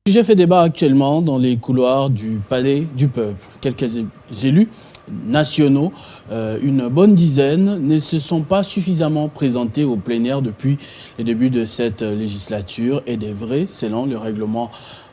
Le sujet fait débat actuellement dans les couloirs du Palais du Peuple. Quelques élus nationaux, une bonne dizaine, ne se sont pas suffisamment présentés au plénière depuis le début de cette législature et des vrais, selon le règlement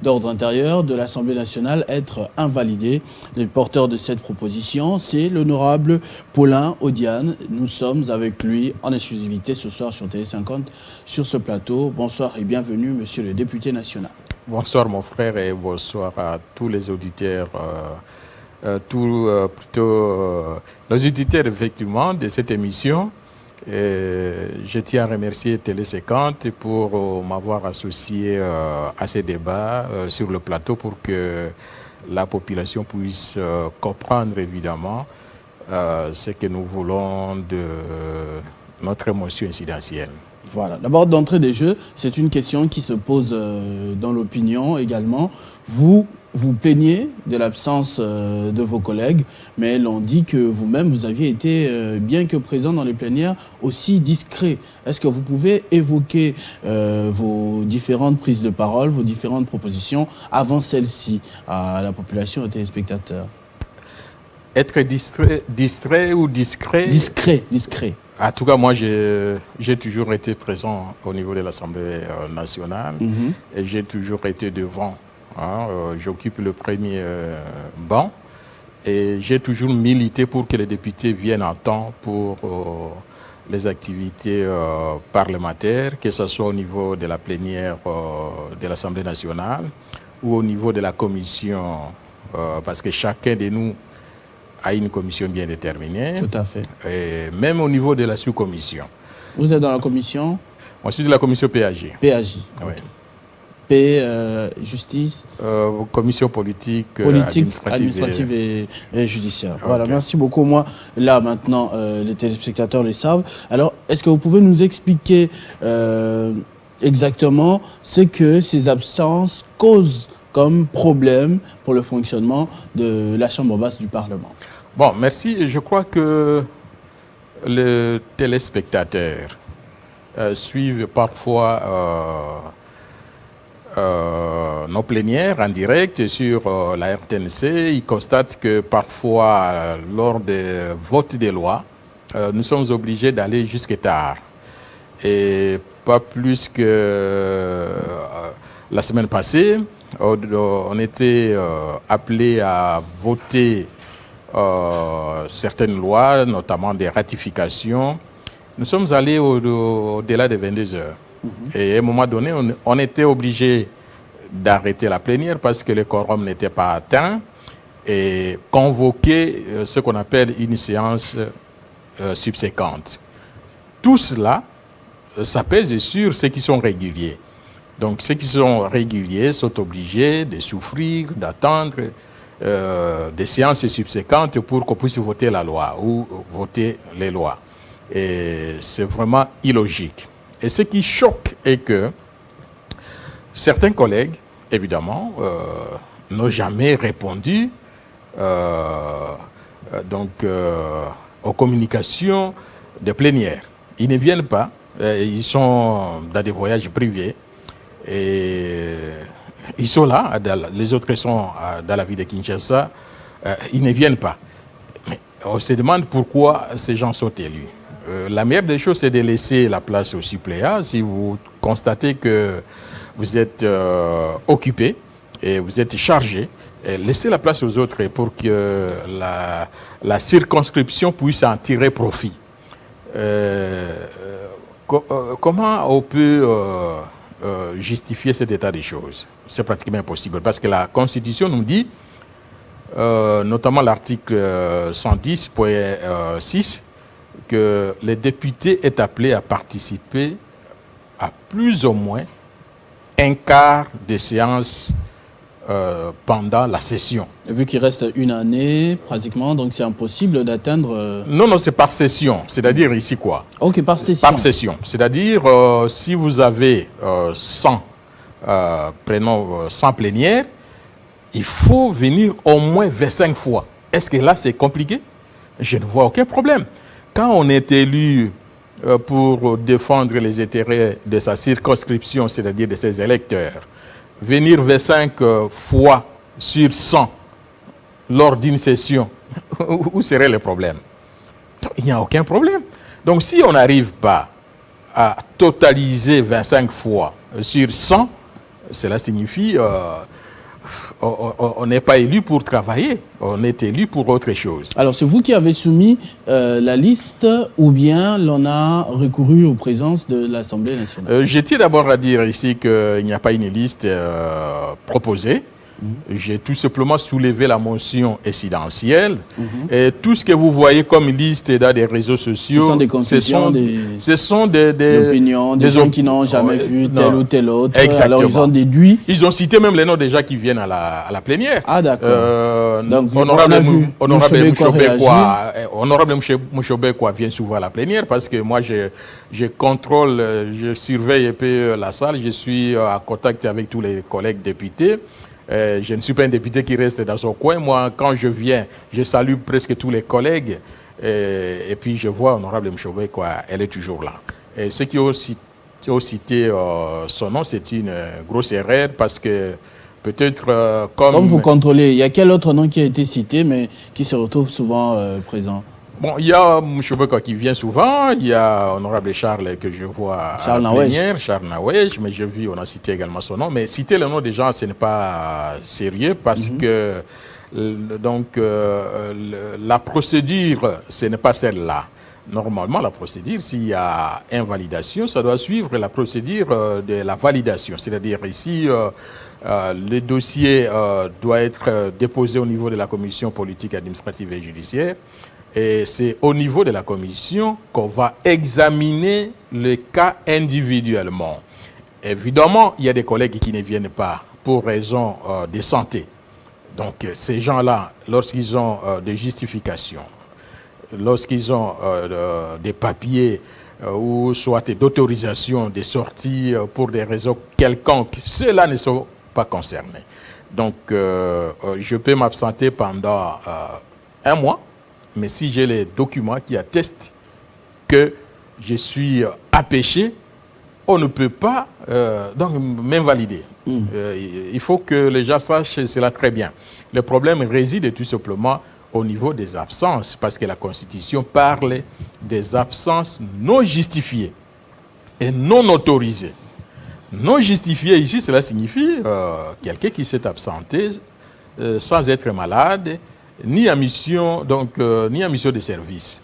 d'ordre intérieur de l'Assemblée nationale, être invalidé. Le porteur de cette proposition, c'est l'honorable Paulin Odiane. Nous sommes avec lui en exclusivité ce soir sur Télé50 sur ce plateau. Bonsoir et bienvenue, monsieur le député national. Bonsoir mon frère et bonsoir à tous les auditeurs, les auditeurs effectivement de cette émission. Je tiens à remercier Télé50 pour m'avoir associé à ces débats sur le plateau pour que la population puisse comprendre évidemment ce que nous voulons de notre émotion incidentielle. Voilà. D'abord, d'entrée des jeux, c'est une question qui se pose dans l'opinion également. Vous plaignez de l'absence de vos collègues, mais l'on dit que vous-même, vous aviez été, bien que présent dans les plénières, aussi discret. Est-ce que vous pouvez évoquer vos différentes prises de parole, vos différentes propositions avant celle-ci à la population et aux téléspectateurs? Être distrait ou discret? Discret. En tout cas, moi, j'ai toujours été présent au niveau de l'Assemblée nationale et j'ai toujours été devant. J'occupe le premier banc et j'ai toujours milité pour que les députés viennent en temps pour les activités parlementaires, que ce soit au niveau de la plénière de l'Assemblée nationale ou au niveau de la commission, parce que chacun de nous a une commission bien déterminée. Tout à fait. Et même au niveau de la sous-commission. Vous êtes dans la commission? Moi, je suis de la commission PAG. PAJ. Oui. Okay. P, justice? Commission politique, administrative et judiciaire. Okay. Voilà, merci beaucoup. Moi, là, maintenant, les téléspectateurs le savent. Alors, est-ce que vous pouvez nous expliquer exactement ce que ces absences causent comme problème pour le fonctionnement de la Chambre basse du Parlement? Bon, merci. Je crois que les téléspectateurs suivent parfois nos plénières en direct sur la RTNC. Ils constatent que parfois, lors des votes des lois, nous sommes obligés d'aller jusqu'à tard. Et pas plus que la semaine passée, on était appelé à voter certaines lois, notamment des ratifications. Nous sommes allés au-delà des 22 heures. Et à un moment donné, on était obligé d'arrêter la plénière parce que le quorum n'était pas atteint et convoquer ce qu'on appelle une séance subséquente. Tout cela, ça pèse sur ceux qui sont réguliers. Donc, ceux qui sont réguliers sont obligés de souffrir, d'attendre des séances subséquentes pour qu'on puisse voter la loi ou voter les lois. Et c'est vraiment illogique. Et ce qui choque est que certains collègues, évidemment, n'ont jamais répondu aux communications de plénière. Ils ne viennent pas, ils sont dans des voyages privés. Et ils sont là, les autres sont dans la ville de Kinshasa, ils ne viennent pas. Mais on se demande pourquoi ces gens sont élus. La meilleure des choses, c'est de laisser la place aux suppléants. Si vous constatez que vous êtes occupé et vous êtes chargé, laissez la place aux autres pour que la circonscription puisse en tirer profit. Comment on peut justifier cet état des choses? C'est pratiquement impossible parce que la Constitution nous dit, notamment l'article 110.6, que les députés est appelé à participer à plus ou moins un quart des séances pendant la session. Vu qu'il reste une année, pratiquement, donc c'est impossible d'atteindre... Non, c'est par session. C'est-à-dire ici quoi? Ok, par session. Par session. C'est-à-dire, si vous avez 100 plénières, il faut venir au moins 25 fois. Est-ce que là, c'est compliqué? Je ne vois aucun problème. Quand on est élu pour défendre les intérêts de sa circonscription, c'est-à-dire de ses électeurs, venir 25 fois sur 100 lors d'une session, où serait le problème? Il n'y a aucun problème. Donc si on n'arrive pas à totaliser 25 fois sur 100, cela signifie on n'est pas élu pour travailler, on est élu pour autre chose. Alors c'est vous qui avez soumis la liste ou bien l'on a recouru aux présences de l'Assemblée nationale? Je tiens d'abord à dire ici qu'il n'y a pas une liste proposée. J'ai tout simplement soulevé la motion incidentielle. Et tout ce que vous voyez comme liste dans des réseaux sociaux, ce sont des concessions, ce sont des opinions, des gens qui n'ont jamais vu tel ou tel autre. Exactement. Alors ils ont déduit. Ils ont cité même les noms des gens qui viennent à la plénière. Ah d'accord. Donc Honorable Mouchobekwa vient souvent à la plénière parce que moi je contrôle, je surveille un peu la salle, je suis en contact avec tous les collègues députés. Je ne suis pas un député qui reste dans son coin. Moi, quand je viens, je salue presque tous les collègues. Et puis, je vois Honorable Mchobé, elle est toujours là. Et ceux qui ont cité son nom, c'est une grosse erreur parce que peut-être comme vous contrôlez, il y a quel autre nom qui a été cité, mais qui se retrouve souvent présent? Bon, il y a Mouchobé qui vient souvent, il y a Honorable Charles que je vois à la plénière, Charles Nawej, mais je vis, on a cité également son nom. Mais citer le nom des gens, ce n'est pas sérieux parce que la procédure, ce n'est pas celle-là. Normalement, la procédure, s'il y a invalidation, ça doit suivre la procédure de la validation. C'est-à-dire ici, le dossier doit être déposé au niveau de la commission politique, administrative et judiciaire. Et c'est au niveau de la commission qu'on va examiner le cas individuellement. Évidemment, il y a des collègues qui ne viennent pas pour raison de santé. Donc, ces gens-là, lorsqu'ils ont des justifications, lorsqu'ils ont des papiers ou soit d'autorisation de sortie pour des raisons quelconques, ceux-là ne sont pas concernés. Donc, je peux m'absenter pendant un mois. Mais si j'ai les documents qui attestent que je suis empêché, on ne peut pas donc m'invalider. Il faut que les gens sachent cela très bien. Le problème réside tout simplement au niveau des absences, parce que la Constitution parle des absences non justifiées et non autorisées. Non justifiées ici, cela signifie quelqu'un qui s'est absenté sans être malade, ni à mission, ni à mission de service.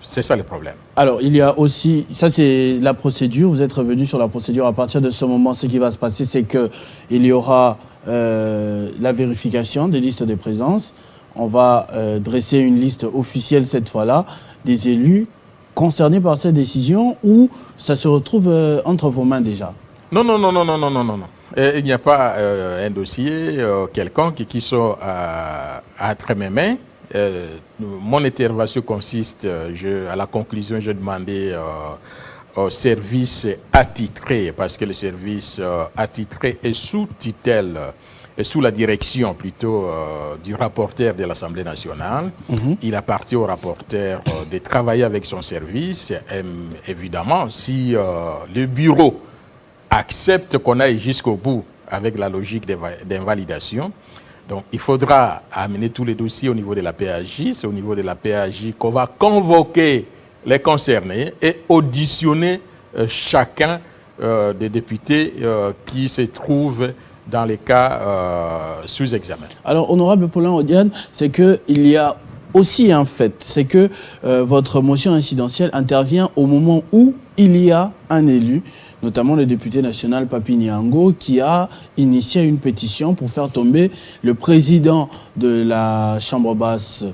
C'est ça le problème. Alors, il y a aussi, ça c'est la procédure, vous êtes revenu sur la procédure. À partir de ce moment, ce qui va se passer, c'est qu'il y aura la vérification des listes de présence. On va dresser une liste officielle cette fois-là des élus concernés par cette décision, ou ça se retrouve entre vos mains déjà? Non. Il n'y a pas un dossier quelconque qui soit entre mes mains. Mon intervention consiste, à la conclusion, je demandais au service attitré, parce que le service attitré est sous tutelle, et sous la direction plutôt du rapporteur de l'Assemblée nationale. Il appartient au rapporteur de travailler avec son service. Et, évidemment, si le bureau accepte qu'on aille jusqu'au bout avec la logique d'invalidation. Donc, il faudra amener tous les dossiers au niveau de la PAJ. C'est au niveau de la PAJ qu'on va convoquer les concernés et auditionner chacun des députés qui se trouvent dans les cas sous examen. Alors, honorable Paulin Odiane, c'est qu'il y a aussi un fait, c'est que votre motion incidentielle intervient au moment où il y a un élu, notamment le député national Papi Niango, qui a initié une pétition pour faire tomber le président de la Chambre basse,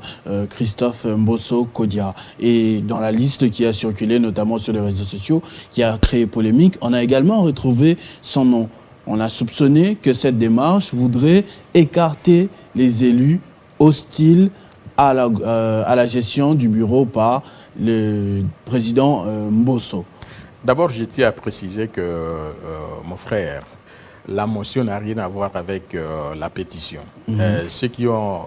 Christophe Mbosso Kodia. Et dans la liste qui a circulé, notamment sur les réseaux sociaux, qui a créé polémique, on a également retrouvé son nom. On a soupçonné que cette démarche voudrait écarter les élus hostiles à la gestion du bureau par le président Mbosso. D'abord, je tiens à préciser que mon frère, la motion n'a rien à voir avec la pétition. Ceux qui ont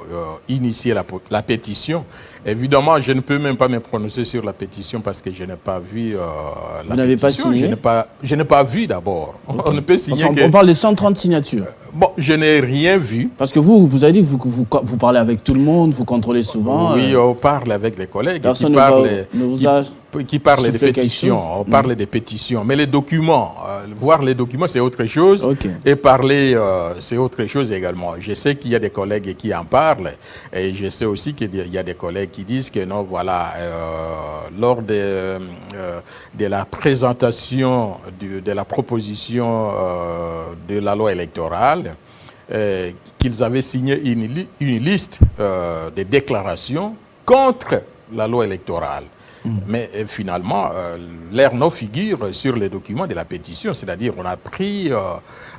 initié la pétition, évidemment, je ne peux même pas me prononcer sur la pétition parce que je n'ai pas vu la pétition. Vous n'avez pas signé? Je n'ai pas vu d'abord. Okay. On ne peut signer on parle de 130 signatures. Bon, je n'ai rien vu. Parce que vous avez dit que vous parlez avec tout le monde, vous contrôlez souvent. Oui, on parle avec les collègues qui parlent des pétitions. On parle des pétitions. Mais les documents, voir les documents, c'est autre chose. Okay. Et parler, c'est autre chose également. Je sais qu'il y a des collègues qui en parlent. Et je sais aussi qu'il y a des collègues qui disent que non, voilà, lors de la présentation de la proposition de la loi électorale, qu'ils avaient signé une liste de déclarations contre la loi électorale. Mais finalement, leur nom figure sur les documents de la pétition, c'est-à-dire on a pris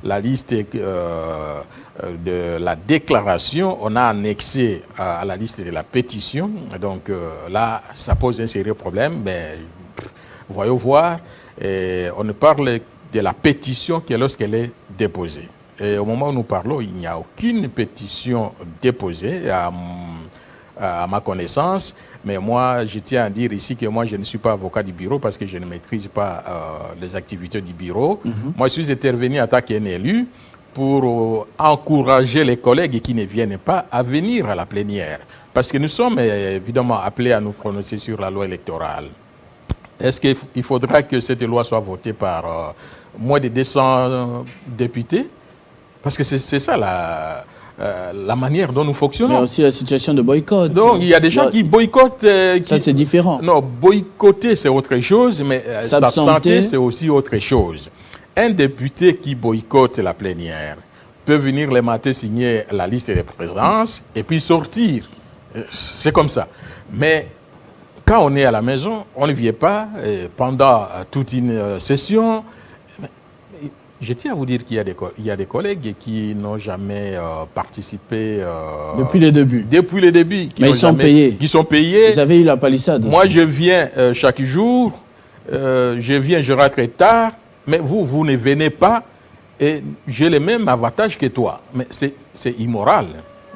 la liste de la déclaration, on a annexé à la liste de la pétition. Donc là, ça pose un sérieux problème, mais voyons voir, on ne parle de la pétition que lorsqu'elle est déposée. Et au moment où nous parlons, il n'y a aucune pétition déposée à ma connaissance. Mais moi, je tiens à dire ici que moi, je ne suis pas avocat du bureau parce que je ne maîtrise pas les activités du bureau. Moi, je suis intervenu en tant qu'un élu pour encourager les collègues qui ne viennent pas à venir à la plénière. Parce que nous sommes évidemment appelés à nous prononcer sur la loi électorale. Est-ce qu'il faudra que cette loi soit votée par moins de 200 députés? Parce que c'est ça la manière dont nous fonctionnons. Mais aussi la situation de boycott. Donc, il y a des gens qui boycottent. Ça, c'est différent. Non, boycotter, c'est autre chose, mais s'absenter, c'est aussi autre chose. Un député qui boycotte la plénière peut venir le matin signer la liste des présences et puis sortir. C'est comme ça. Mais quand on est à la maison, on ne vient pas pendant toute une session. Je tiens à vous dire qu'il y a des collègues qui n'ont jamais participé... depuis les débuts. Depuis les débuts. Mais ils sont payés. Qui sont payés. Vous avez eu la palissade. Moi, je viens chaque jour. Je rentre tard. Mais vous ne venez pas. Et j'ai les mêmes avantages que toi. Mais c'est immoral.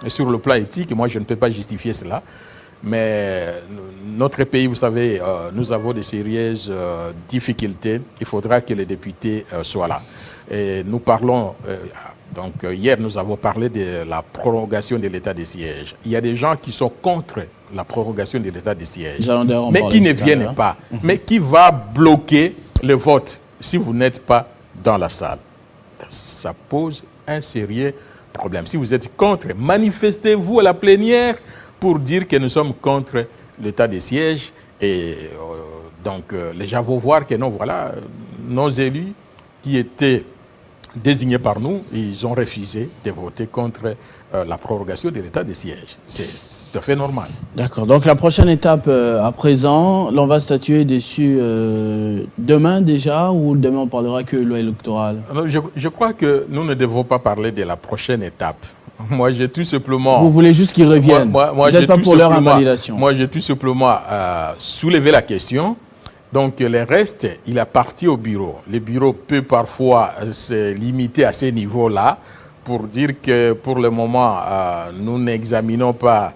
Et sur le plan éthique, moi, je ne peux pas justifier cela. Mais notre pays, vous savez, nous avons de sérieuses difficultés. Il faudra que les députés soient là. Et nous parlons, donc hier nous avons parlé de la prorogation de l'état de siège. Il y a des gens qui sont contre la prorogation de l'état de siège, mais qui ne viennent pas. Mais qui va bloquer le vote si vous n'êtes pas dans la salle? Ça pose un sérieux problème. Si vous êtes contre, manifestez-vous à la plénière pour dire que nous sommes contre l'état de siège. Et donc les gens vont voir que non, voilà, nos élus qui étaient désignés par nous, ils ont refusé de voter contre la prorogation de l'état de siège. C'est tout à fait normal. D'accord. Donc la prochaine étape à présent, l'on va statuer dessus demain déjà, ou demain on parlera que loi électorale? Je crois que nous ne devons pas parler de la prochaine étape. Moi, j'ai tout simplement... Vous voulez juste qu'ils reviennent? Vous n'êtes pas pour leur invalidation? Moi, j'ai tout simplement soulevé la question. Donc, le reste, il appartient au bureau. Le bureau peut parfois se limiter à ces niveaux-là pour dire que, pour le moment, nous n'examinons pas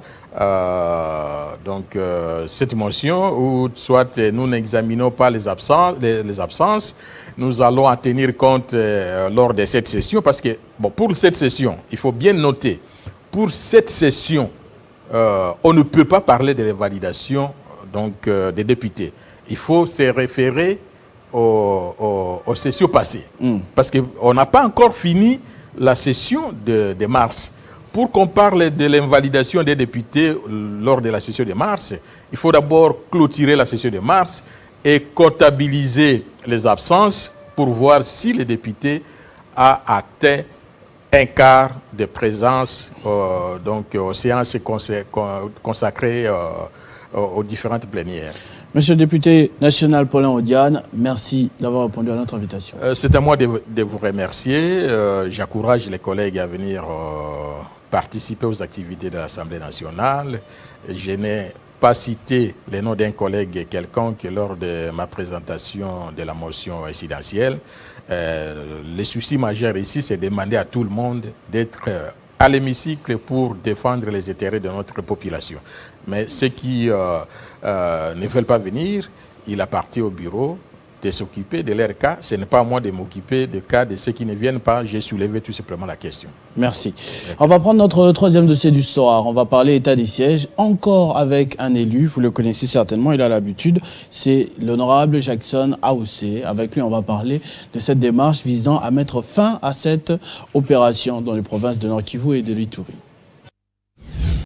cette motion, ou soit nous n'examinons pas les absences. Nous allons en tenir compte lors de cette session, parce que, bon, pour cette session, il faut bien noter, pour cette session, on ne peut pas parler de l'évalidation des députés. Il faut se référer aux sessions passées, parce qu'on n'a pas encore fini la session de mars. Pour qu'on parle de l'invalidation des députés lors de la session de mars, il faut d'abord clôturer la session de mars et comptabiliser les absences pour voir si le député a atteint un quart de présence aux séances consacrées aux différentes plénières. Monsieur le député national Paulin Odiane, merci d'avoir répondu à notre invitation. C'est à moi de vous remercier. J'encourage les collègues à venir participer aux activités de l'Assemblée nationale. Je n'ai pas citer les noms d'un collègue quelconque lors de ma présentation de la motion résidentielle. Le souci majeur ici, c'est de demander à tout le monde d'être à l'hémicycle pour défendre les intérêts de notre population. Mais ceux qui ne veulent pas venir, il appartient au bureau de s'occuper de leur cas. Ce n'est pas à moi de m'occuper des cas de ceux qui ne viennent pas. J'ai soulevé tout simplement la question. Merci. On va prendre notre troisième dossier du soir. On va parler état des sièges, encore avec un élu. Vous le connaissez certainement, il a l'habitude. C'est l'honorable Jackson Aoussé. Avec lui, on va parler de cette démarche visant à mettre fin à cette opération dans les provinces de Nord Kivu et de l'Ituri.